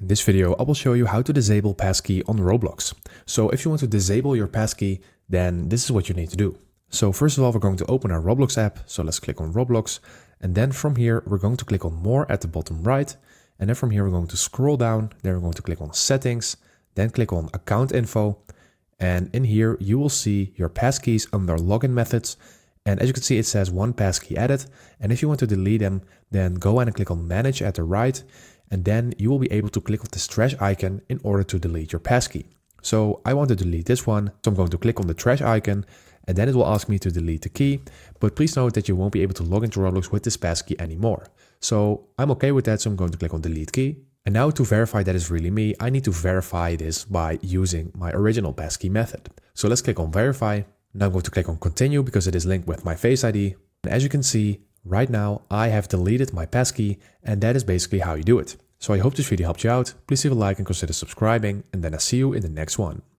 In this video, I will show you how to disable Passkey on Roblox. So if you want to disable your Passkey, then this is what you need to do. So first of all, we're going to open our Roblox app. So let's click on Roblox. And then from here, we're going to click on More at the bottom right. And then from here, we're going to scroll down. Then we're going to click on Settings. Then click on Account Info. And in here, you will see your passkeys under login methods. And as you can see, it says one passkey added. And if you want to delete them, then go ahead and click on Manage at the right. And then you will be able to click on this trash icon in order to delete your passkey. So I want to delete this one. So I'm going to click on the trash icon and then it will ask me to delete the key. But please note that you won't be able to log into Roblox with this passkey anymore. So I'm okay with that. So I'm going to click on delete key. And now to verify that is really me, I need to verify this by using my original passkey method. So let's click on verify. Now I'm going to click on continue because it is linked with my Face ID. And as you can see, right now, I have deleted my passkey, and that is basically how you do it. So I hope this video helped you out. Please leave a like and consider subscribing, and then I'll see you in the next one.